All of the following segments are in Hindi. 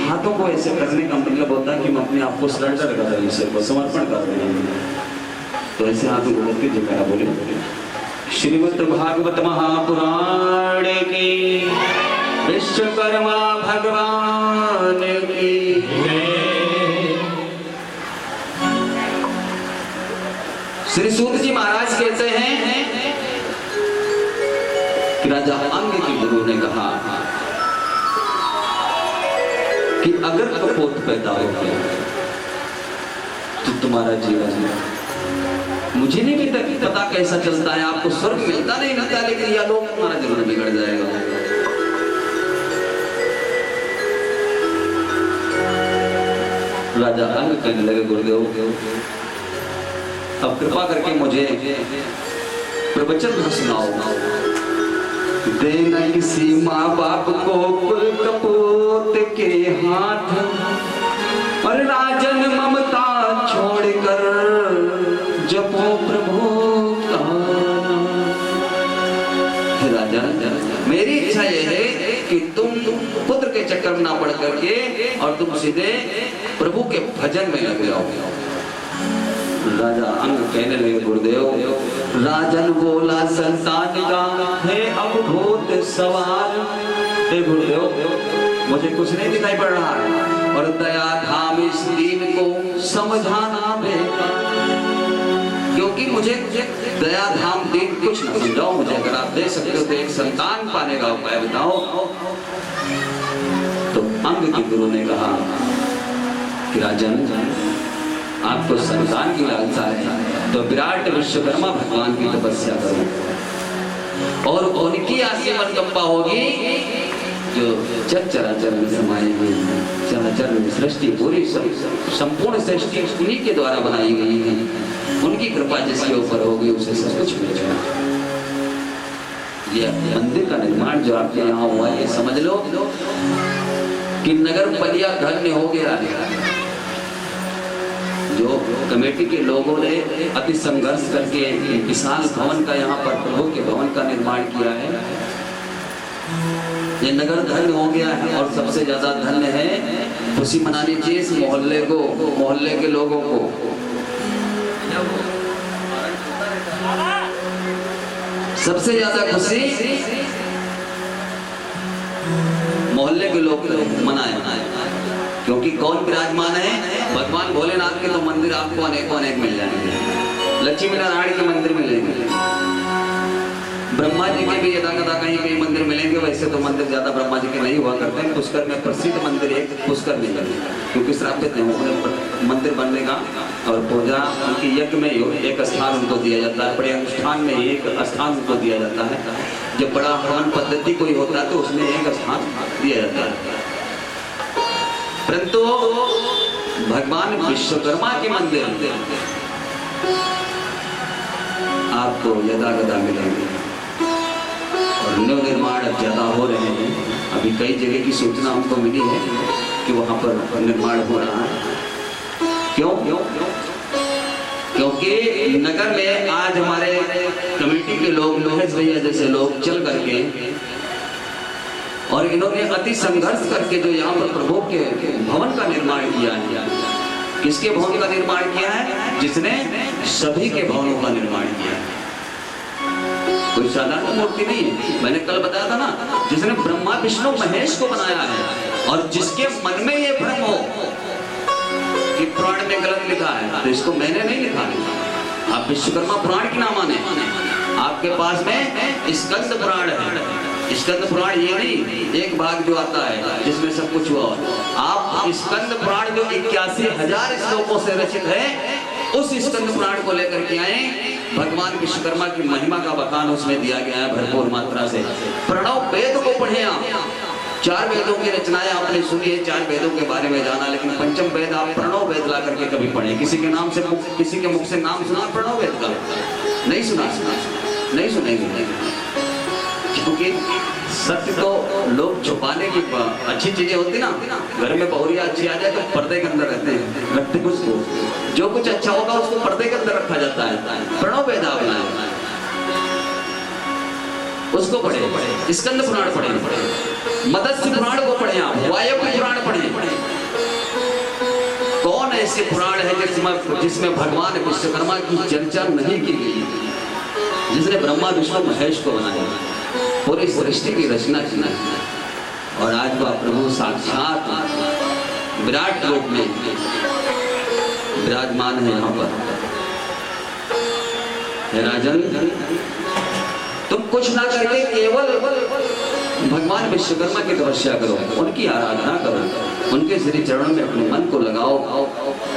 हाथों को ऐसे करने का मतलब होता है कि हम अपने आप को सरेंडर कर रहे हैं, ईश्वर को समर्पण कर रहे हैं। तो ऐसे हाथों को करके जयकारा बोले। श्रीमद् भागवत महापुराण की विश्वकर्मा भगवान की। श्री सूत जी महाराज कहते हैं कि राजा अंग के गुरु ने कहा कि अगर कपोत पैदा हो गया तो तुम्हारा जीवन, मुझे नहीं पता कैसा चलता है, आपको स्वर्ग मिलता नहीं मिलता, लेकिन यह लोग तुम्हारा जरूर बिगड़ जाएगा। राजा अंग कहने लगे गुरुदेव अब कृपा करके मुझे प्रवचन सुनाओ। देना किसी माँ बाप को कुल कपूत के हाथ, और राजन ममता छोड़कर जपो प्रभु का नाम। राजा मेरी इच्छा यह है कि तुम पुत्र के चक्कर में ना पड़ करके और तुम सीधे प्रभु के भजन में लग जाओ। राजा अंग कहने लगे गुरुदेव राजन बोला संतान का है अब भूत सवार। हे गुरुदेव मुझे कुछ नहीं दिखाई पड़ रहा है और दया धाम इस दीन को समझाना बेकार, क्योंकि मुझे दया धाम दीन कुछ न समझाओ। मुझे अगर आप दे सकते हो तो एक संतान पाने का उपाय बताओ। तो अंग के गुरु ने कहा कि राजन आपको संतान की लालसा है तो विराट विश्वकर्मा भगवान की तपस्या करो और उनकी आशीर्वाद कंपा होगी जो जग चराचर में समाई हुई है। चराचर में सृष्टि पूरी संपूर्ण सृष्टि उन्हीं के द्वारा बनाई गई है। उनकी कृपा जिसके ऊपर होगी उसे सब कुछ मिलेगा। ये मंदिर का निर्माण जो आपके यहाँ हुआ है समझ लो कि नगर पलिया धन्य हो गया है। जो कमेटी के लोगों ने अति संघर्ष करके विशाल भवन का यहाँ पर प्रभु के भवन का निर्माण किया है, ये नगर धन्य हो गया है। और सबसे ज्यादा धन्य है खुशी मनानी चाहिए इस मोहल्ले को, मोहल्ले के लोगों को। सबसे ज्यादा खुशी मोहल्ले के लोग मनाए, क्योंकि कौन विराजमान है? भगवान भोलेनाथ के तो मंदिर आपको अनेकों अनेक मिल जाएंगे, लक्ष्मी नारायण के मंदिर मिलेंगे, ब्रह्मा जी के भी यदा कदा कहीं कहीं मंदिर मिलेंगे। वैसे तो मंदिर ज्यादा ब्रह्मा जी के नहीं हुआ करते हैं। पुष्कर में प्रसिद्ध मंदिर एक पुष्कर में है, क्योंकि श्रापित है मंदिर बनने का और पूजा उनकी यज्ञ में एक स्थान उनको दिया जाता है, बड़े अनुष्ठान में एक स्थान उनको दिया जाता है। जब बड़ा हवन पद्धति कोई होता है तो उसमें एक स्थान दिया जाता है। परंतु भगवान विश्वकर्मा के मंदिर आपको यदा कदा मिलेंगे और नव निर्माण अब ज्यादा हो रहे हैं। अभी कई जगह की सूचना हमको मिली है कि वहां पर निर्माण हो रहा है। क्यों? क्योंकि नगर में आज हमारे कमेटी के लोग महेश भैया जैसे लोग चल करके और इन्होंने अति संघर्ष करके जो यहाँ पर प्रभु के भवन का निर्माण किया है। किसके भवन का निर्माण किया है? जिसने सभी के भवनों का निर्माण किया है। कोई साधारण मूर्ति नहीं है। मैंने कल बताया था ना, जिसने ब्रह्मा विष्णु महेश को बनाया है और जिसके मन में ये भ्रम हो कि पुराण में गलत लिखा है तो इसको मैंने नहीं लिखा है। आप विश्वकर्मा पुराण की ना माने। आपके पास में स्कंद पुराण है। स्कंद पुराण ये नहीं एक भाग जो आता है जिसमें सब कुछ हुआ। आप स्कंद पुराण जो 81,000 श्लोकों से रचित है उस स्कंद पुराण को लेकर के आए। भगवान विश्वकर्मा की महिमा का बखान उसमें दिया गया है भरपूर मात्रा से। प्रणव वेद को पढ़े आप। 4 वेदों की रचनाएं आपने सुनी है, 4 वेदों के बारे में जाना, लेकिन पंचम वेद आप प्रणव वेद ला करके कभी पढ़े? किसी के नाम से किसी के मुख से नाम सुना प्रणव वेद का? नहीं सुना, नहीं सुनेंगे। क्योंकि सत्य तो लोग छुपाने की अच्छी चीजें होती ना। घर में बहुरिया अच्छी आ जाए तो पर्दे के अंदर रहते हैं, रखते कुछ को, जो कुछ अच्छा होगा उसको पर्दे के अंदर रखा जाता है। प्रणव वेद आपने उसको पढ़े, स्कंद पुराण पढ़े, मत्स्य पुराण को पढ़े, आप वायव्य पुराण पढ़े, ऐसे पुराण है जिसमें भगवान विश्वकर्मा की चर्चा नहीं की गई, जिसने ब्रह्मा विष्णु महेश को बनाया, पूरी सृष्टि की रचना की, और आज वह प्रभु साक्षात विराट रूप में विराजमान है यहाँ पर। हे राजन, तुम कुछ ना करके केवल भगवान विश्वकर्मा की तपस्या करो, उनकी आराधना करो, उनके श्री चरणों में अपने मन को लगाओ,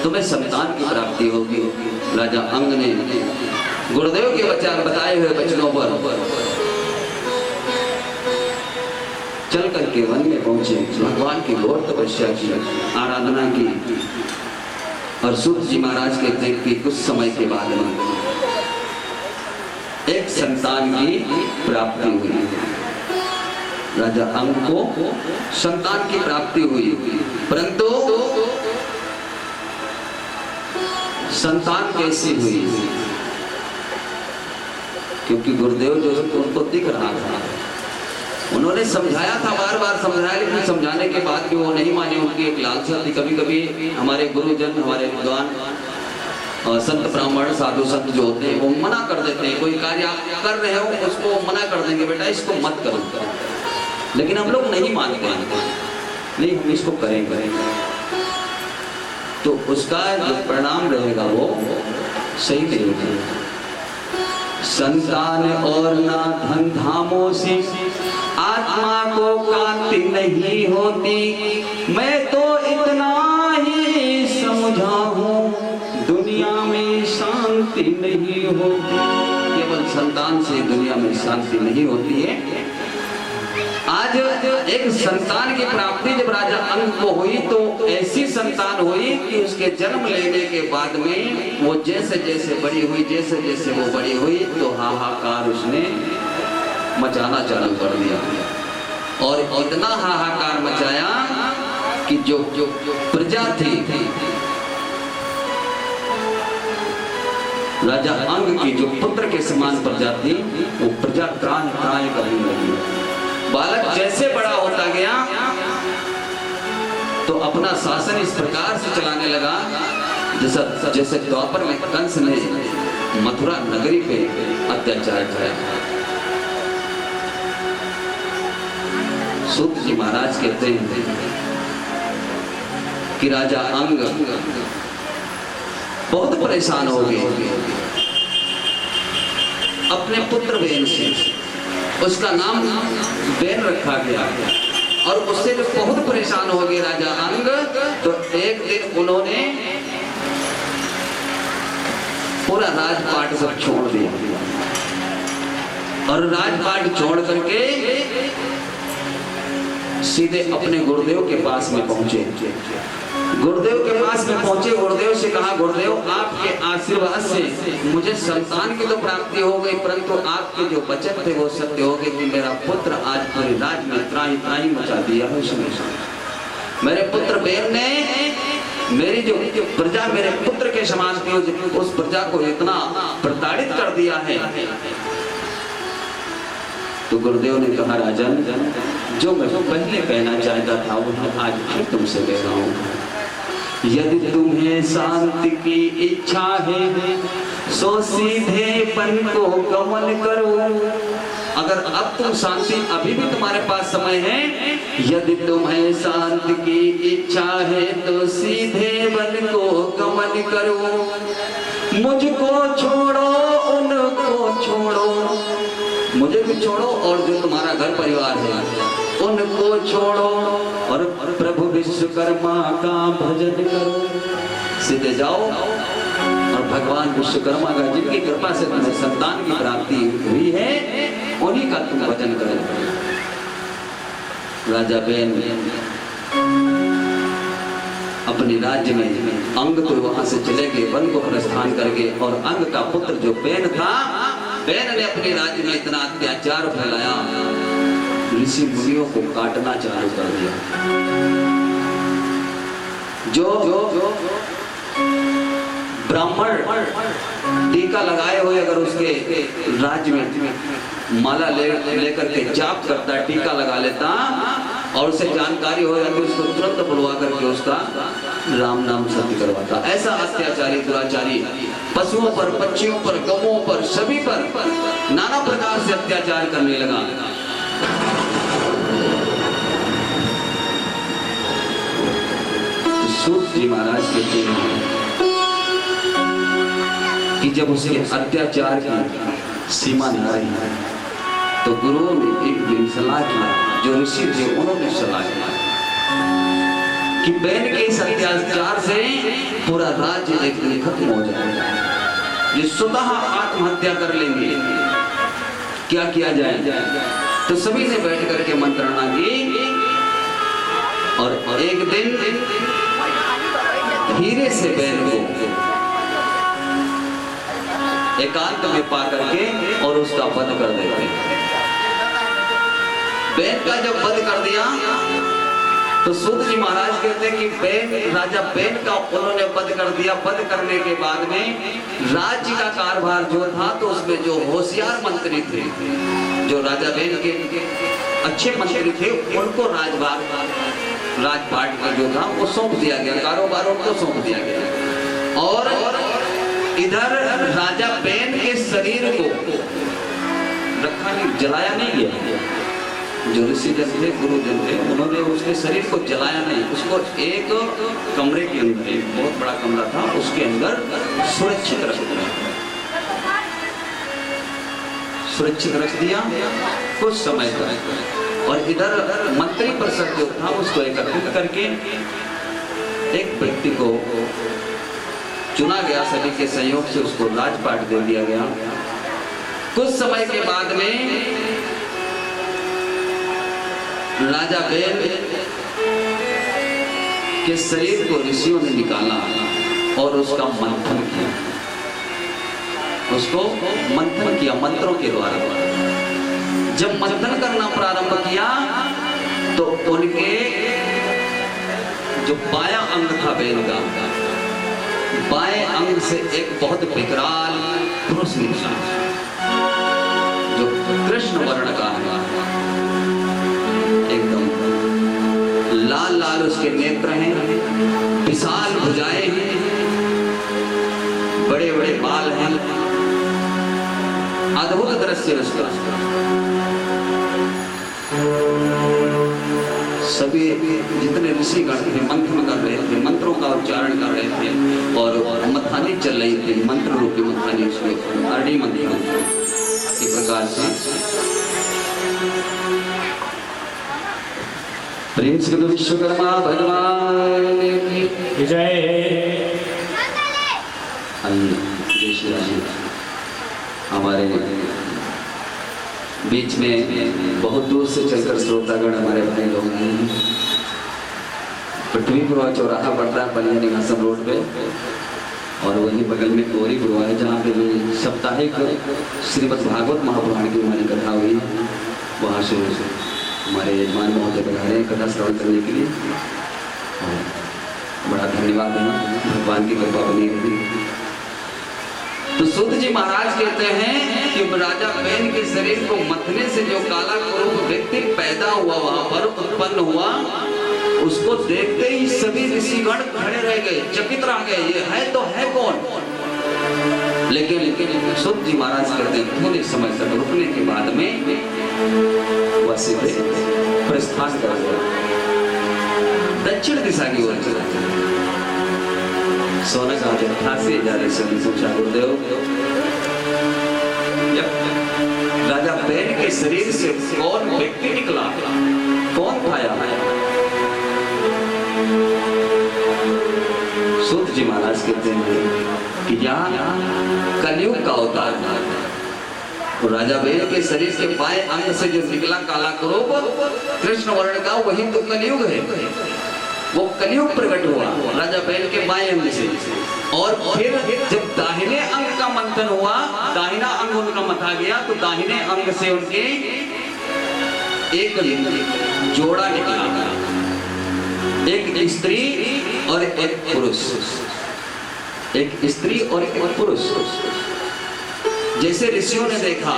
तुम्हें संतान की प्राप्ति होगी। राजा अंग ने गुरुदेव के बताए हुए वचनों पर चल करके वन में पहुंचे, भगवान की घोर तपस्या की, आराधना की, और सूत जी महाराज कहते हैं कि कुछ समय के बाद में एक संतान की प्राप्ति हुई। राजा अंग को संतान की प्राप्ति हुई, परंतु संतान कैसी हुई? क्योंकि गुरुदेव जो उनको दिख रहा था, उन्होंने समझाया था, बार बार समझाया, लेकिन समझाने के बाद भी वो नहीं माने। उनकी एक लालसा थी। कभी कभी हमारे गुरुजन, हमारे विद्वान और संत ब्राह्मण साधु संत जो होते हैं वो मना कर देते हैं। कोई कार्य आप कर रहे हो उसको मना कर देंगे, बेटा इसको मत करो, लेकिन हम लोग नहीं मानते हैं, नहीं हम इसको करेंगे, तो उसका जो परिणाम रहेगा वो सही नहीं होगा। संतान और ना धन धामों से आत्मा को कांति नहीं होती, मैं तो इतना ही समझा हूँ, दुनिया में शांति नहीं होती। केवल संतान से दुनिया में शांति नहीं होती है। आज एक संतान की प्राप्ति जब राजा अंग को हुई तो ऐसी संतान हुई कि उसके जन्म लेने के बाद में वो जैसे जैसे बड़ी हुई, जैसे जैसे वो बड़ी हुई, तो हाहाकार उसने मचाना चालू कर दिया, और इतना हाहाकार मचाया कि जो प्रजा थी राजा अंग की, जो पुत्र के समान प्रजा थी, वो प्रजा त्राण त्राण करने लगी। बालक जैसे बड़ा होता गया तो अपना शासन इस प्रकार से चलाने लगा जैसे द्वापर में कंस ने मथुरा नगरी पे अत्याचार किया। सूत जी महाराज कहते हैं कि राजा अंग बहुत परेशान हो गए अपने पुत्र बेन से। उसका नाम बेन रखा गया, और उससे जब बहुत परेशान हो गए राजा अंग, तो एक दिन उन्होंने पूरा राजपाट सब छोड़ दिया, और राजपाट छोड़ करके सीधे अपने गुरुदेव के पास में पहुंचे। गुरुदेव के पास में पहुंचे, गुरुदेव से कहा, गुरुदेव आपके आशीर्वाद से मुझे संतान की तो प्राप्ति हो गई, परंतु आपके जो वचन थे वो सत्य हो गए कि मेरा पुत्र आज पूरे राज्य में त्राही मचा दिया है उसने। मेरे पुत्र बेन ने मेरी जो प्रजा मेरे पुत्र के समान थी, उस प्रजा को इतना प्रताड़ित कर दिया है। तो गुरुदेव ने कहा, राजन, जो मैं पहले कहना चाहता था वो आज फिर तुमसे कह रहा हूँ। यदि तुम्हें शांति की इच्छा है सो सीधेपन को गमन करो। अगर अब तुम शांति, अभी भी तुम्हारे पास समय है, यदि तुम्हें शांति की इच्छा है तो सीधेपन को गमन करो। मुझको छोड़ो, उनको छोड़ो, मुझे भी छोड़ो, और जो तुम्हारा घर परिवार है उनको छोड़ो, और प्रभु विश्वकर्मा का भजन करो। सीधे जाओ और भगवान विश्वकर्मा का, जिनकी कृपा से तुम्हें संतान की प्राप्ति हुई है, उन्हीं का तुम भजन करो। राजा बेन अपने राज्य में, अंग तो वहां से चले गए, वन को प्रस्थान कर गए, और अंग का पुत्र जो बेन था, बेन ने अपने राज्य में इतना अत्याचार फैलाया, ऋषि मुनियों को काटना चालू कर दिया। जो ब्राह्मण टीका लगाए हुए अगर उसके राज्य में माला लेकर के जाप करता, टीका लगा लेता, और उसे जानकारी हो जाती, उसको तुरंत बुलवा करके उसका राम नाम सत्य करवाता। ऐसा अत्याचारी दुराचारी पशुओं पर, पक्षियों पर, गौओं पर, सभी पर नाना प्रकार से अत्याचार करने लगा। सूत जी महाराज कहते हैं कि जब उसके अत्याचार की सीमा न रही तो गुरुओं ने एक दिन सलाह किया, जो ऋषि थे उन्होंने सलाह किया कि बहन के इस अत्याचार से पूरा राज्य एक दिन खत्म हो जाएगा, ये स्वतः आत्महत्या कर लेंगे, क्या किया जाए। तो सभी ने बैठ करके मंत्रणा की और एक दिन धीरे से बहन को एकांत में पा करके और उसका वध कर देते। बहन का जब वध कर दिया तो सूत जी महाराज कहते हैं कि बहन, राजा बहन का उन्होंने वध कर दिया। वध करने के बाद में राज्य का कारभार जो था तो उसमें जो होशियार मंत्री थे, जो राजा बहन के अच्छे मंत्री थे, उनको राजपाट का जो था वो सौंप दिया गया, कारोबार उनको सौंप दिया गया। और इधर राजा बहन के शरीर को रखा नहीं, जलाया नहीं गया। जो ऋषि जन थे, गुरुजन थे, उन्होंने उसके शरीर को जलाया नहीं, उसको एक कमरे के अंदर, एक बहुत बड़ा कमरा था, उसके अंदर सुरक्षित रख दिया। सुरक्षित रख दिया कुछ समय तक। और इधर मंत्री परिषद जो था उसको एकत्रित करके एक व्यक्ति को चुना गया, सभी के सहयोग से उसको राजपाट दे दिया गया। कुछ समय के बाद में राजा बेल के शरीर को ऋषियों ने निकाला और उसका मंथन किया, उसको मंथन किया मंत्रों के द्वारा। जब मंथन करना प्रारंभ किया तो उनके जो बाया अंग था बेल का, बाएं अंग से एक बहुत विकराल पुरुष निकला जो कृष्ण वर्ण का है, एकदम लाल लाल उसके नेत्र हैं, विशाल भुजाएं हैं, बड़े बड़े बाल हैं, अद्भुत दृश्य उसका। सभी जितने ऋषिगण थे मंथन कर रहे थे, मंत्रों का उच्चारण कर रहे थे और मथानी चल रही थी, मंत्र रूपी मथानी, उसमें अरणी मंत्र इस प्रकार से। प्रेम से विश्वकर्मा भगवान की जय। जय श्री राम। हमारे बीच में बहुत दूर से चलकर श्रोतागण हमारे भाई लोग हैं। पृथ्वी पुरवा चौराहा पड़ता है बलिया निवासम रोड पे, और वहीं बगल में गौरी पुरवा है जहाँ पे भी साप्ताहिक श्रीमद् भागवत महापुराण की हमारी कथा हुई। वहाँ से हमारे यजमान महोदय पधारे हैं कथा श्रवण करने के लिए, बड़ा धन्यवाद है, भगवान की कृपा बनी रही। तो सूत जी महाराज कहते हैं कि राजा बेन के शरीर को मथने से जो काला कुरूप व्यक्ति पैदा हुआ, वहां पर उत्पन्न हुआ, उसको देखते ही सभी ऋषिगण खड़े रह गए, चकित रह गए, ये है तो है कौन। लेकिन सूत जी महाराज कहते हैं थोड़े समय तक रुकने के बाद में वह सीधे प्रस्थान कर गया, दक्षिण दिशा की ओर चला गया। सोने का जत्था से जा रहे सभी पूछा गुरुदेव, राजा बेन के शरीर से कौन व्यक्ति निकला, कौन पाया है। सूत जी महाराज कहते हैं कि यहाँ कलयुग का अवतार है। तो राजा बेन के शरीर के बाएं अंग से जो निकला काला कुरूप कृष्ण वर्ण का, वही तो कलयुग है। वो कलयुग प्रकट हुआ राजा बैल के बाएं अंग से। और फिर जब दाहिने अंग का मंथन हुआ, दाहिना अंग उनका मथा गया, तो दाहिने अंग से उनके एक जोड़ा निकला, एक स्त्री और एक पुरुष, एक स्त्री और एक पुरुष। जैसे ऋषियों ने देखा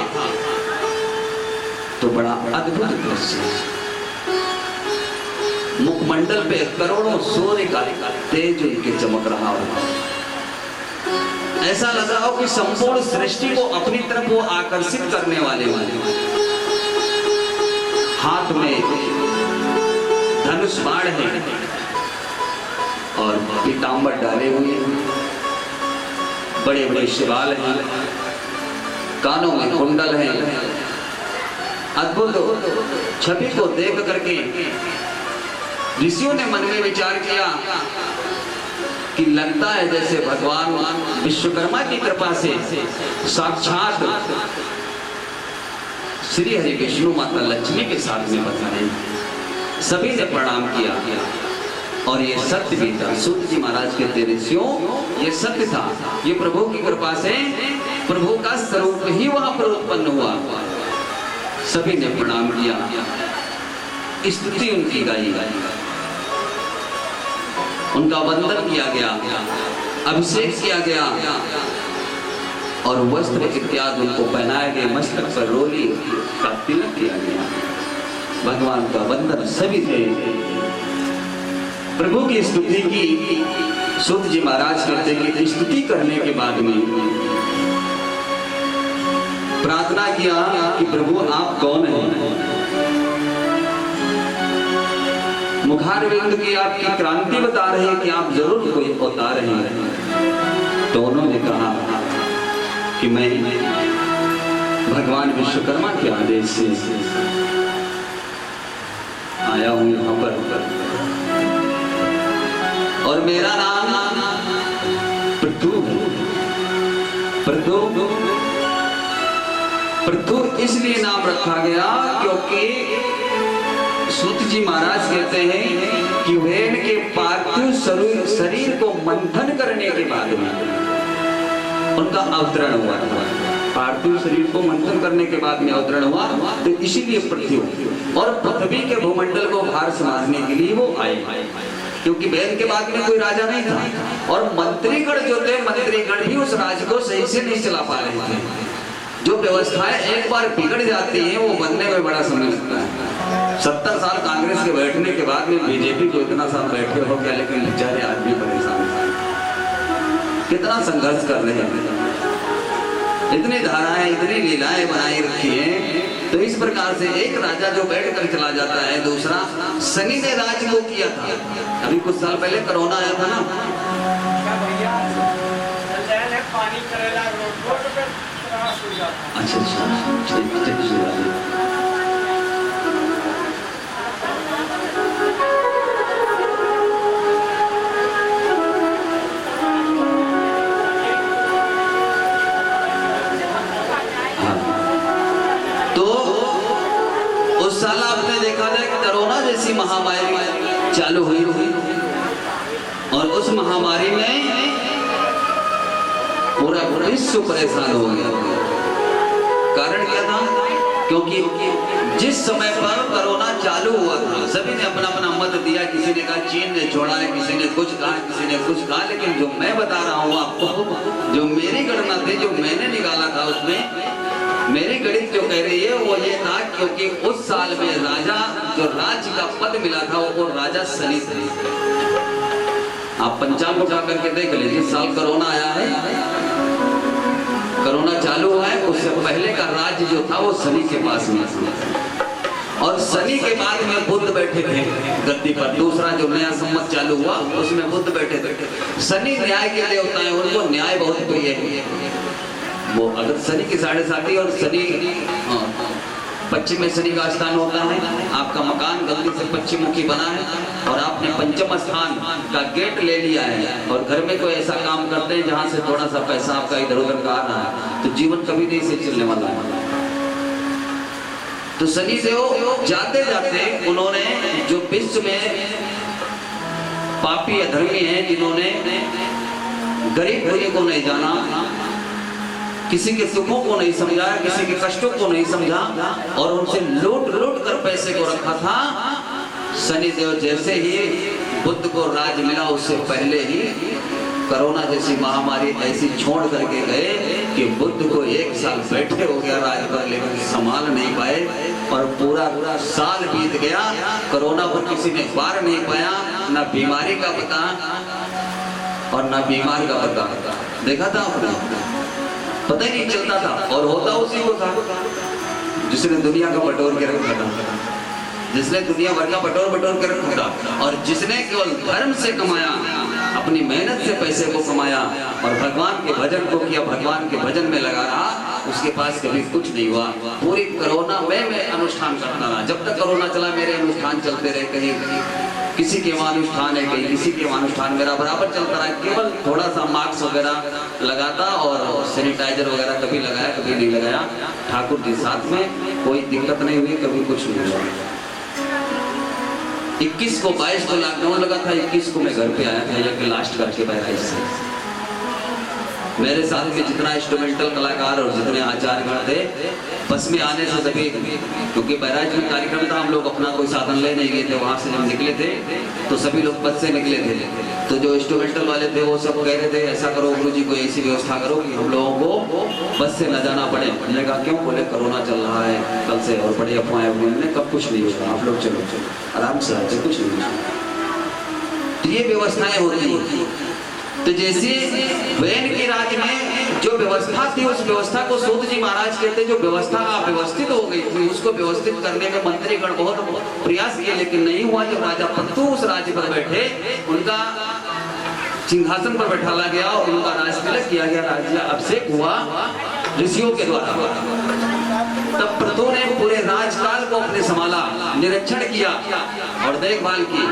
तो बड़ा अद्भुत दृश्य। मुखमंडल पे करोड़ों सूर्य का तेज उनके चमक रहा हो। ऐसा लग रहा हो कि संपूर्ण सृष्टि को अपनी तरफ वो आकर्षित करने वाले हाथ में धनुष बाण है और पीतांबर डाले हुए, बड़े बड़े शिवाल हैं, कानों में कुंडल हैं। अद्भुत छवि को देख करके ऋषियों ने मन में विचार किया कि लगता है जैसे भगवान विश्वकर्मा की कृपा से साक्षात श्री हरि विष्णु माता लक्ष्मी के साथ में बधाई। सभी ने प्रणाम किया और ये सत्य भी था। सूत जी महाराज के ऋषियों, ये सत्य था, ये प्रभु की कृपा से प्रभु का स्वरूप ही वहां पर उत्पन्न हुआ। सभी ने प्रणाम किया, स्तुति उनकी गाई, उनका वंदन किया गया, अभिषेक किया गया और वस्त्र इत्यादि उनको पहनाए गए, मस्तक पर रोली का तिलक किया गया, भगवान का वंदन सभी थे। प्रभु की स्तुति की। सूत जी महाराज कहते कि स्तुति करने के बाद में प्रार्थना किया कि प्रभु आप कौन हैं? मुखारविंद की आपकी क्रांति बता रहे हैं कि आप जरूर कोई अवतार हैं। तो उन्होंने कहा कि मैं भगवान विश्वकर्मा के आदेश से आया हूं यहां पर और मेरा नाम पृथु है। पृथु इसलिए नाम रखा गया क्योंकि सूत जी महाराज कहते हैं कि वेद के पार्थिव शरीर को मंथन करने के बाद में उनका अवतरण हुआ। पार्थिव शरीर को मंथन करने के बाद में अवतरण हुआ, तो इसीलिए पृथ्वी और पृथ्वी के भूमंडल को भार संभालने के लिए वो आए, क्योंकि वेद के बाद में कोई राजा नहीं था और मंत्रीगण जो थे, मंत्रीगण भी उस राज्य को सही से नहीं चला पा रहे थे। जो व्यवस्थाएं एक बार बिगड़ जाती हैं वो बनने में बड़ा समय लगता है। 70 साल कांग्रेस के बैठने के बाद में बीजेपी को इतना साल बैठे हो गया, लेकिन बेचारे आदमी परेशान कितना संघर्ष कर रहे हैं, इतनी धाराएं, इतनी लीलाएं बनाई रखी हैं। तो इस प्रकार से एक राजा जो बैठ कर चला जाता है, दूसरा शनि ने राज को किया था। अभी कुछ साल पहले कोरोना आया था ना, अच्छा तो उस साल आपने देखा था कि कोरोना जैसी महामारी चालू हुई और उस महामारी में पूरा विश्व परेशान हो गया। कारण क्या था? क्योंकि जिस समय पर कोरोना चालू हुआ था, सभी ने अपना अपना मत दिया। किसी ने कहा चीन ने छोड़ा है, किसी ने कुछ कहा, किसी ने कुछ कहा, लेकिन जो मैं बता रहा हूँ आपको, जो मेरी गणना थी, जो मैंने निकाला था, उसमें मेरी गणित जो कह रही है वो ये था, क्योंकि उस साल में राजा जो राज्य का पद मिला था वो राजा शनि थे। आप पंचांग उठा करके देख लीजिए, जिस साल कोरोना आया है, कोरोना चालू हुआ है, उससे पहले का राज्य जो था वो शनि के पास में था और शनि के बाद में बुध बैठे थे गद्दी पर। दूसरा जो नया संवत चालू हुआ उसमें बुध बैठे थे। शनि न्याय के देवता है, उनको न्याय बहुत प्रिय है। वो अगर शनि की 7.5 और शनि पश्चिम में शनि का स्थान होता है, आपका मकान गलती से पश्चिम मुखी बना है और आपने पंचम स्थान का गेट ले लिया है और घर में कोई ऐसा काम करते हैं जहां से थोड़ा सा पैसा आपका इधर उधर का आ रहा है, तो जीवन कभी नहीं से चलने वाला है। तो शनि देव जाते जाते उन्होंने जो विश्व में पापी अधर्मी हैं, जिन्होंने गरीब भूरी को नहीं जाना, किसी के सुखों को नहीं समझा, किसी के कष्टों को नहीं समझा और उनसे लूट कर पैसे को रखा था, शनिदेव जैसे ही बुद्ध को राज मिला उससे पहले ही कोरोना जैसी महामारी ऐसी छोड़ करके गए कि बुद्ध को 1 साल बैठे हो गया राज पर, लेकिन संभाल नहीं पाए और पूरा साल बीत गया। कोरोना को किसी ने पार नहीं पाया, ना बीमारी का पता और ना बीमार का पता। देखा था आपने, पता ही नहीं चलता था। और होता उसी को था जिसने दुनिया का बटोर के रखा था, जिसने दुनिया भर का बटोर के रखा था, और जिसने केवल धर्म से कमाया, अपनी मेहनत से पैसे को कमाया और भगवान के भजन को किया, भगवान के भजन में लगा रहा, उसके पास कभी कुछ नहीं हुआ। पूरी कोरोना में मैं अनुष्ठान करता रहा। जब तक कोरोना चला मेरे अनुष्ठान चलते रहे, कहीं किसी के वहाँ अनुष्ठान है, कहीं किसी के वहाँ अनुष्ठान, मेरा बराबर चलता रहा। केवल थोड़ा सा मास्क वगैरह लगाता और सैनिटाइजर वगैरह कभी लगाया कभी नहीं लगाया। ठाकुर जी साथ में, कोई दिक्कत नहीं हुई, कभी कुछ नहीं हुआ। 21 को 22 को लॉकडाउन लगा था, 21 को मैं घर पे आया था, या लास्ट करके 22 से। मेरे साथ में जितना इंस्ट्रूमेंटल कलाकार और जितने आचार्यगण थे, बस में आने से सभी, क्योंकि बहराइच में कार्यक्रम था, हम लोग अपना कोई साधन ले नहीं गए थे। वहां से जब निकले थे तो सभी लोग बस से निकले थे। तो जो इंस्ट्रूमेंटल वाले थे वो सब कह रहे थे ऐसा करो गुरु जी को ऐसी व्यवस्था करो कि हम लोगों को बस से न जाना पड़े। मैंने कहा क्यों? बोले कोरोना चल रहा है कल से और बड़ी अफवाहें हुई। हमने कब कुछ नहीं होगा, आप लोग चलो आराम से आते, कुछ नहीं होगा। तो ये व्यवस्थाएं होती है। तो जैसे वैन के राज में जो व्यवस्था थी, उस व्यवस्था को सूत जी महाराज कहते, जो व्यवस्था अव्यवस्थित हो गई थी, उसको व्यवस्थित करने में मंत्रीगण बहुत प्रयास किए, लेकिन नहीं हुआ। जब राजा पत्तू उस राज्य पर बैठे, उनका सिंहासन पर बैठाला गया और उनका राज तिलक किया गया, राज्य अभिषेक हुआ ऋषियों के द्वारा। तब प्रथु ने पूरे राजकाल को अपने संभाला, निरीक्षण किया और देखभाल की,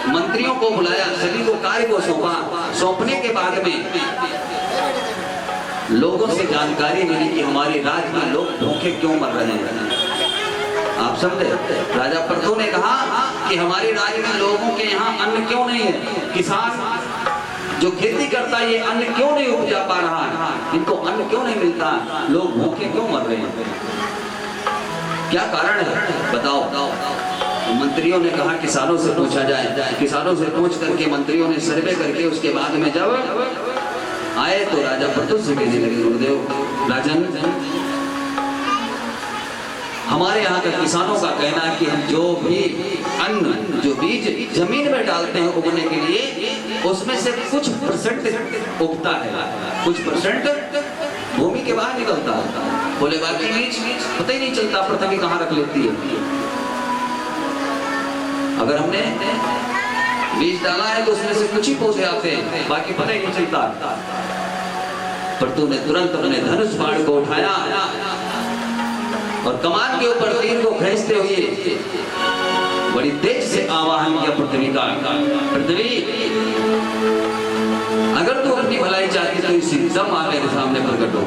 मंत्रियों को बुलाया, सभी को कार्य को सौंपा। सौंपने के बाद में लोगों से जानकारी मिली कि हमारे राज्य में लोग भूखे क्यों मर रहे हैं। आप समझे? राजा प्रथु ने कहा कि हमारे राज्य में लोगों के यहाँ अन्न क्यों नहीं है, किसान जो खेती करता है ये अन्न क्यों नहीं उपजा पा रहा है, इनको अन्न क्यों नहीं मिलता, लोग भूखे क्यों मर रहे हैं, क्या कारण है बताओ। तो मंत्रियों ने कहा किसानों से पूछा जाए। किसानों से पूछ करके मंत्रियों ने सर्वे करके उसके बाद में जब आए तो राजा प्रथु से कहने लगे, गुरुदेव राजन, हमारे यहाँ के किसानों का कहना है कि हम जो भी अन्न, जो बीज जमीन में डालते हैं उगने के लिए, उसमें से कुछ % उगता है, कुछ % भूमि के बाहर निकलता है। बोले बाकी बीज पता ही नहीं चलता पृथ्वी कहाँ रख लेती है। अगर हमने बीज डाला है तो उसमें से कुछ ही पौधे आते हैं, बाकी पता ही नहीं चलता। पर तूने तुरंत अपने धनुष बाण को उठाया और कमान के ऊपर तीर को खींचते हुए बड़ी तेज से आवाहन किया पृथ्वी का, पृथ्वी अगर तू अपनी भलाई चाहती तो इसी दम आ मेरे सामने प्रकट हो,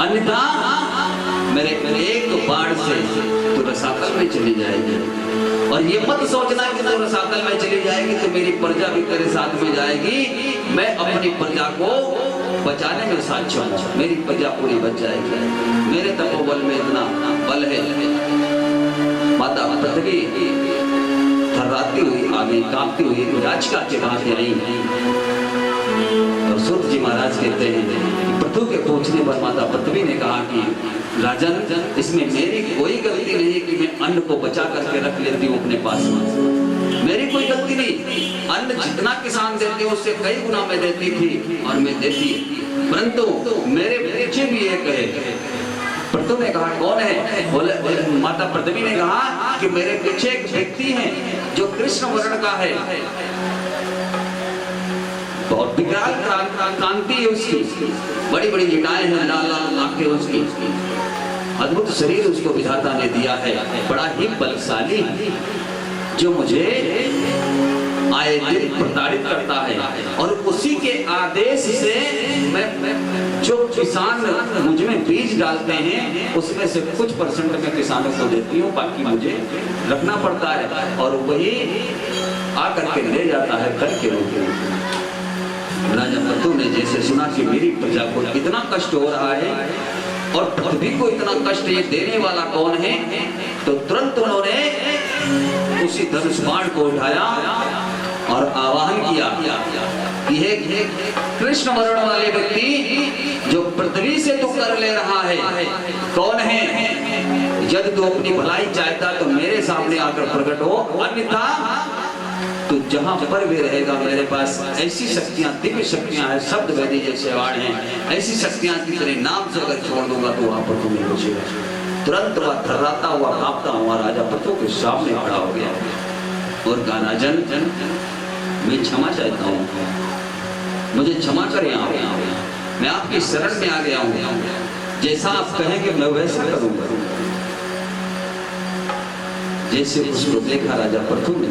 अन्यथा मेरे एक बाण से तू रसातल में चली जाएगी। और ये मत सोचना कि तू रसातल में चली जाएगी तो मेरी प्रजा भी तेरे साथ में जाएगी। मैं अपनी प्रजा को बचाने में साक्षम हूं, मेरी प्रजा पूरी बच जाएगी। मेरे तपोबल में इतना बल है। माता पृथ्वी थर्राती हुई आ गई, कांपती हुई याचिका के बाद आई। और सूत जी महाराज कहते हैं पृथु के पूछने पर माता पृथ्वी ने कहा कि राजन, इसमें मेरी कोई गलती नहीं कि मैं अन्न को बचा करके रख लेती हूँ अपने पास, मेरी कोई गलती नहीं। अन्न जितना किसान देते उससे कई गुना मैं देती थी और मैं देती, परंतु मेरे पीछे भी एक है। पृथु ने कहा कौन है? बोले माता पृथ्वी ने कहा कि मेरे पीछे एक व्यक्ति है जो कृष्ण वर्ण का है, बहुत विकराल क्रांति है उसकी, बड़ी बड़ी जटाएं हैं, लाल लाल आंखें उसकी, अद्भुत शरीर उसको विधाता ने दिया है, बड़ा ही बलशाली है, जो मुझे आए दिन प्रताड़ित करता है। और उसी के आदेश से मैं जो किसान मुझ में बीज डालते हैं उसमें से कुछ % मैं किसानों को देती हूँ, बाकी मुझे रखना पड़ता है और वही आकर के ले जाता है घर के रूप में। राजा पृथु ने जैसे सुना कि मेरी प्रजा को इतना कष्ट हो रहा है और पृथ्वी को इतना कष्ट ये देने वाला कौन है, तो तुरंत उन्होंने उसी धनुष बाण को उठाया और आवाहन किया ये कृष्ण वर्ण वाले व्यक्ति जो पृथ्वी से तू कर ले रहा है कौन है? यदि तू अपनी भलाई चाहता तो मेरे सामने आकर प्रकट हो, अन्यथा तो जहां पर भी रहेगा मेरे पास ऐसी शक्तियां, दिव्य शक्तियां हैं, शब्द वैदी जैसे वाण हैं, ऐसी शक्तियां की तेरे नाम से अगर छोड़ दूंगा तो वहां पर तुम्हें बचेगा। तुरंत वह थर्राता हुआ कांपता हुआ राजा पृथु के सामने खड़ा हो गया और कहा, राजन मैं क्षमा चाहता हूँ, मुझे क्षमा करें, मैं आपकी शरण में आ गया हूँ, जैसा आप कहेंगे मैं वैसा करूंगा। जैसे उसको देखा राजा पृथु ने,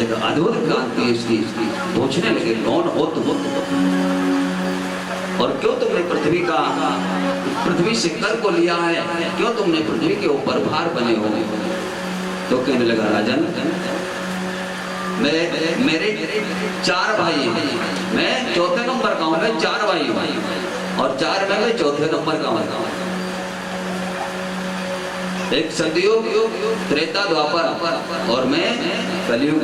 एक अद्भुत कांति उसकी पूछने लगे, कौन हो तुम और क्यों तुमने पृथ्वी से कर को लिया है, क्यों तुमने पृथ्वी के ऊपर भार बने हो? तो कहने लगा, राजन मेरे 4 भाई हैं, मैं चौथे नंबर का हूं, मैं 4 भाई हूं और 4 में मैं चौथे नंबर का हूं। एक सतयुग, त्रेता, द्वापर और मैं कलयुग।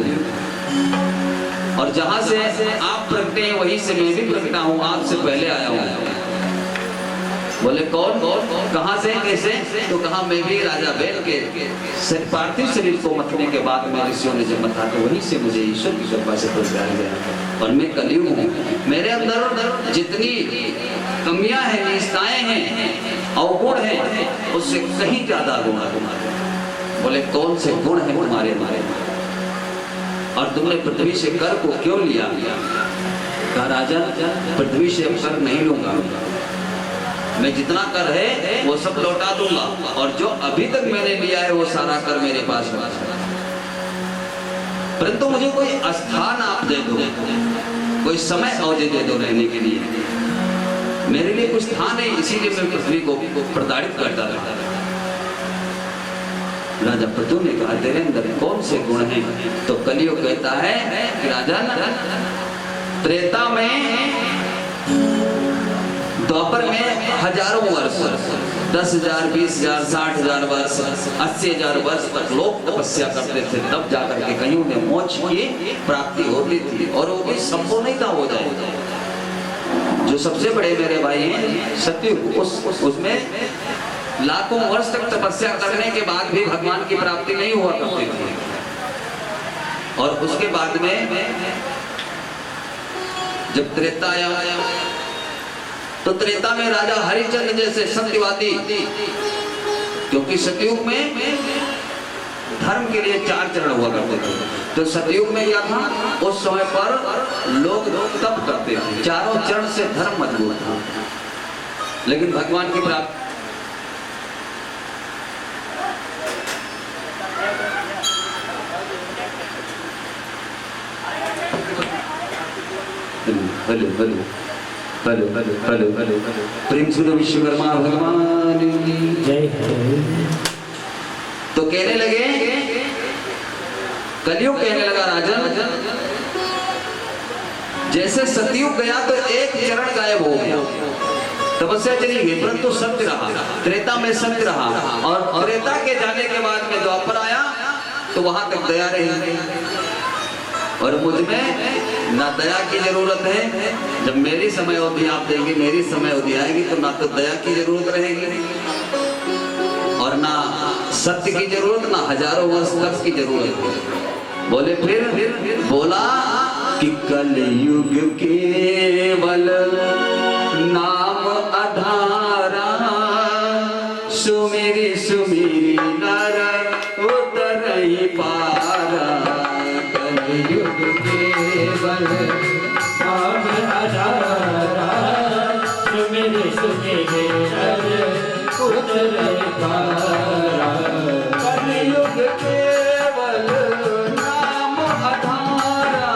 और जहां से आप प्रकटे हैं वहीं से मैं भी प्रकटा हूं, आपसे पहले आया हूं। बोले कौन, कहां से, कैसे? तो कहा मैं भी राजा बैल के पार्थिव शरीर को मथने के बाद में ऋषियों ने जब मथा तो वहीं से मुझे ईश्वर की कृपा से पहुंचाया गया और मैं कलयुग हूं। मेरे अंदर जितनी कमियां हैं, निष्ठाएं हैं, अवगुण हैं, उससे कहीं ज्यादा गुण है। बोले कौन से गुण हैं तुम्हारे? और तुमने पृथ्वी से कर को क्यों लिया? कहा, राजा पृथ्वी से अब कर नहीं लूंगा, मैं जितना कर है वो सब लौटा दूंगा और जो अभी तक मैंने लिया है वो सारा कर मेरे पास है, परंतु मुझे कोई स्थान आप दे दो, कोई समय अवधि दे दो रहने के लिए, मेरे लिए कुछ स्थान है, इसीलिए मैं पृथ्वी को प्रताड़ित करता रहता। राजा पृथु ने कहा, तेरे अंदर कौन से गुण हैं? तो कलियुग कहता है कि राजन, त्रेता में, द्वापर में हजारों वर्ष, 10,000, 20,000, 60,000 वर्ष, 80,000 वर्ष तक लोग तपस्या करते थे, तब जाकर के कहीं उन्हें मोक्ष की प्राप्ति होती थी और वो भी संभव नहीं था हो जाए। जो सबसे बड़े मेरे भाई हैं सतयुग, उसमें लाखों वर्ष तक तपस्या करने के बाद भी भगवान की प्राप्ति नहीं हुआ करती थी। और उसके बाद में जब त्रेता आया तो त्रेता में राजा हरिचंद्र जैसे सत्यवादी, क्योंकि सतयुग में धर्म के लिए 4 चरण हुआ करते थे, तो सतयुग में क्या था, उस समय पर लोग तप करते थे, 4 चरण से धर्म मजबूत था, लेकिन भगवान की प्राप्ति हेलो प्रेम सुनो विश्वकर्मा भगवान की जय। तो कहने लगे, कलयुग कहने लगा, राजन जैसे सतयुग गया तो एक चरण गायब हो गया, तपस्या चली गई, परंतु सत्य रहा, त्रेता में सत्य रहा, और त्रेता के जाने के बाद में द्वापर आया तो वहां तक दया रही। और मुझ में ना दया की जरूरत है, जब मेरी समय अवधि आप देंगे, मेरी समय अवधि आएगी तो ना तो दया की जरूरत रहेगी और ना सत्य की जरूरत, ना हजारों वर्ष तक की जरूरत है। बोले फिर बोला कि कलयुग केवल नाम आधारा, सुमेरी सुमेरी नर उतर ही पारा। कलयुग केवल नाम आधारा, सुमेरी सुमेरी नर उतर ही पारा। कलयुग केवल नाम आधारा,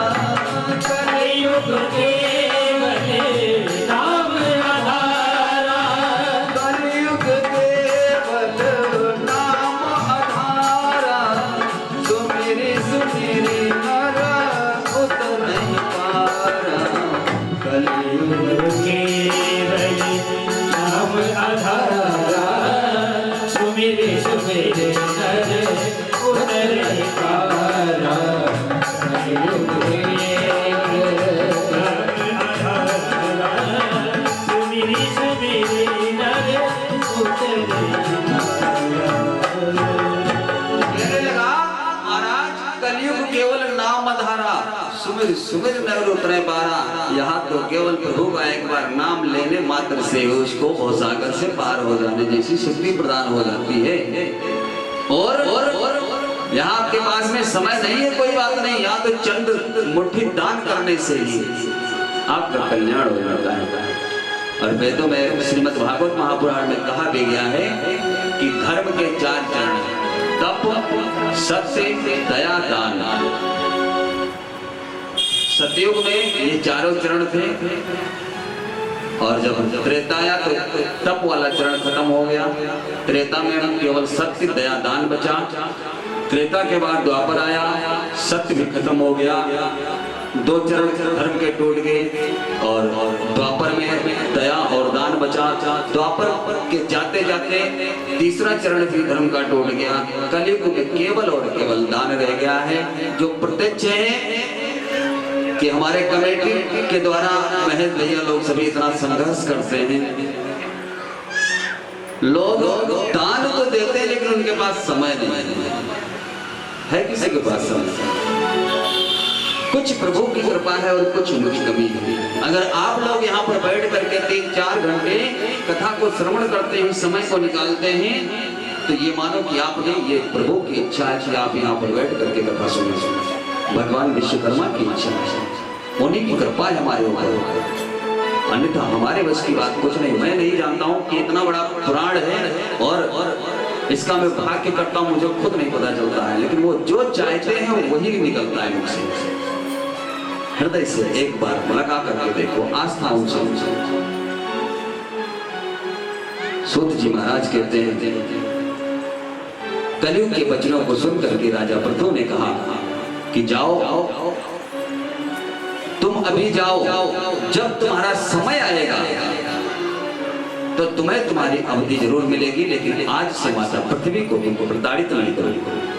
कलयुग केवल नाम आधारा, कलयुग केवल नाम आधारा, सुमेरी सुमेरी नर उतर ही पारा। सुमिर नर उतरे पारा, यहाँ तो केवल प्रभु का एक बार नाम लेने मात्र से उसको भवसागर से पार हो जाने जैसी शक्ति प्रदान हो जाती है। और यहाँ आपके पास में समय नहीं है, कोई बात नहीं, यहाँ तो चंद मुट्ठी दान करने से ही आपका कल्याण हो जाता है। और वेदों में श्रीमद् भागवत महापुराण में कहा भी गया है कि धर्म के 4 चरण, तप, सत्य, दया, दान। सतयुग में ये चारों चरण थे, और जब त्रेता आया तो तप वाला चरण खत्म हो गया। त्रेता में केवल सत्य, दया, दान बचा। त्रेता के बाद द्वापर आया, सत्य भी खत्म हो गया, 2 चरण धर्म के टूट गए। और द्वापर में दया और दान बचा। द्वापर के जाते जाते तीसरा चरण भी धर्म का टूट गया। कलयुग में केवल और केवल दान रह गया है, जो प्रत्यक्ष है कि हमारे कमेटी के द्वारा महेश भैया लोग सभी इतना संघर्ष करते हैं। लोग दान तो देते हैं लेकिन उनके पास समय नहीं है। किसी के पास समय? कुछ प्रभु की कृपा है और कुछ उनकी कमी है। अगर आप लोग यहाँ पर बैठ करके 3-4 घंटे कथा को श्रवण करते हुए समय को निकालते हैं, तो ये मानो कि आपने, ये प्रभु की इच्छा है कि आप यहाँ पर बैठ करके कथा सुने। भगवान विश्वकर्मा की इच्छा है, उन्हीं की कृपा है हमारे ऊपर, अन्यथा हमारे बस की बात कुछ नहीं। मैं नहीं जानता हूँ कि इतना बड़ा पुराण है और इसका मैं भाग्य करता हूँ, मुझे खुद नहीं पता चलता है, लेकिन वो जो चाहते हैं वही निकलता है मुझसे। हृदय से एक बार लगा करके देखो, आस्था उनसे। सूत जी महाराज कहते हैं, कलयुग के वचनों को सुन करके राजा पृथु ने कहा कि जाओ, तुम अभी जाओ, जब तुम्हारा समय आएगा तो तुम्हें तुम्हारी अवधि जरूर मिलेगी, लेकिन आज से माता पृथ्वी को तुमको प्रताड़ित नहीं करोगे।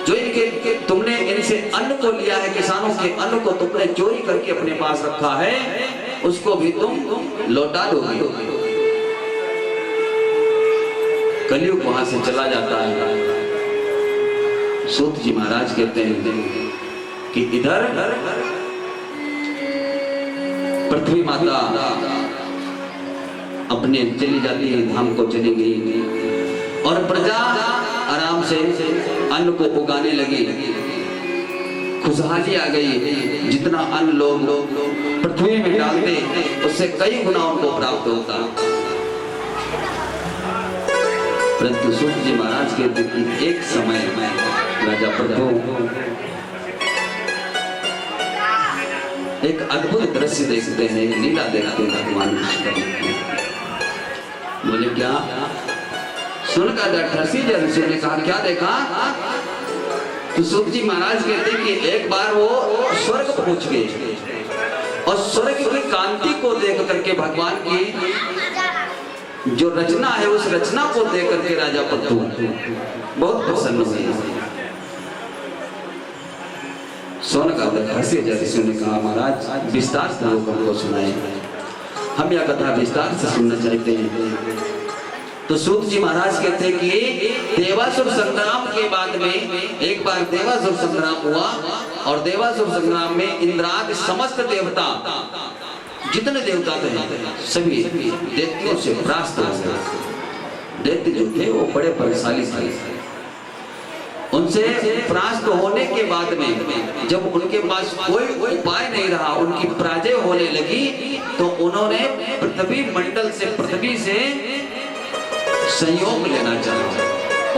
जो इनके तुमने इनसे अन्न को लिया है, किसानों के अन्न को तुमने चोरी करके अपने पास रखा है, उसको भी तुम लौटा दोगे। कलयुग वहां से चला जाता है। सूत जी महाराज कहते हैं कि इधर पृथ्वी माता अपने चली जाती है, धाम को चली गई, और प्रजा आराम से अन्न को उगाने लगी, खुशहाली आ गई। जितना अन्न लोग पृथ्वी में डालते उससे कई गुना उनको प्राप्त होता। परंतु सूत जी महाराज कहते कि एक समय में राजा पृथु एक अद्भुत दृश्य देखते हैं, लीला देखते हैं भगवान विश्वकर्मा। बोले क्या? सुनकर ऋषि ऋषि ने कहा क्या देखा? तो सूत जी महाराज कहते कि एक बार वो स्वर्ग पहुंच गए और स्वर्ग की कांति को देख करके भगवान की जो रचना है उस रचना को देख करके राजा पृथु बहुत प्रसन्न हुए। सोनकादर ऋषि ने कहा महाराज विस्तार से लोग हमको सुनाए, हम यह कथा विस्तार से सुनना चाहते हैं। तो सूत जी महाराज कहते हैं कि देवासुर संग्राम के बाद में एक बार देवासुर संग्राम हुआ, और देवासुर संग्राम में इंद्रादि समस्त देवता, जितने देवता थे सभी दैत्यों से परास्त हो गए। दैत्य जो थे वो बड़े बलशाली थे। उनसे परास्त होने के बाद में जब उनके पास कोई उपाय नहीं रहा, उनकी पराजय होने लगी, तो उन्होंने पृथ्वी मंडल से, पृथ्वी से संयोग लेना चाहा।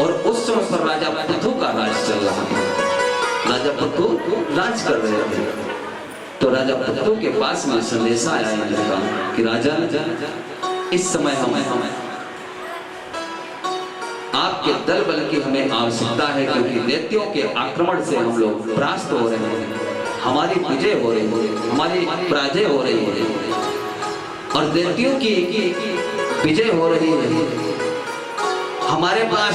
और उस समय पर राजा पृथु का राज चल रहा था। राजा पृथु राज कर रहे थे। तो राजा पृथु के पास में संदेशा आया इंद्र का कि राजा इस समय हमें आपके दल बल की हमें आवश्यकता है, क्योंकि दैत्यों के आक्रमण से हम लोग परास्त हो रहे हैं, हमारी विजय हो रही है, हमारी पराजय हो रही है, और दैत्यों की विजय हो रही है। हमारे पास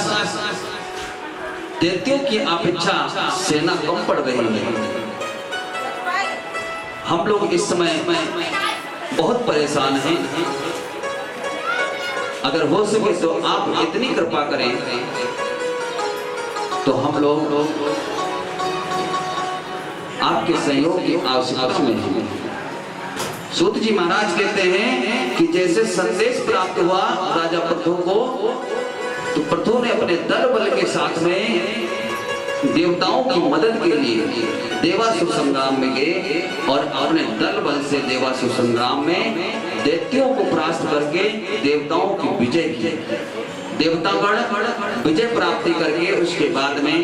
दैत्यों की अपेक्षा सेना कम पड़ रही है। हम लोग इस समय बहुत परेशान हैं। अगर हो सके तो आप इतनी कृपा करें तो हम लोग आपके सहयोग की आवश्यकता में है। सूत जी महाराज कहते हैं कि जैसे संदेश प्राप्त हुआ राजा पृथु को, तो पृथु ने अपने दल बल के साथ में देवताओं की मदद के लिए देवासुर संग्राम में गए और अपने दल बल से देवासुर संग्राम में दैत्यों को परास्त करके देवताओं की विजय की। देवतागण विजय प्राप्ति करके उसके बाद में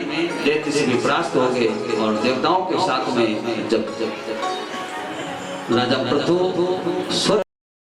दैत्य से भी परास्त हो गए और देवताओं के साथ में जब राजा पृथु स्वर्ग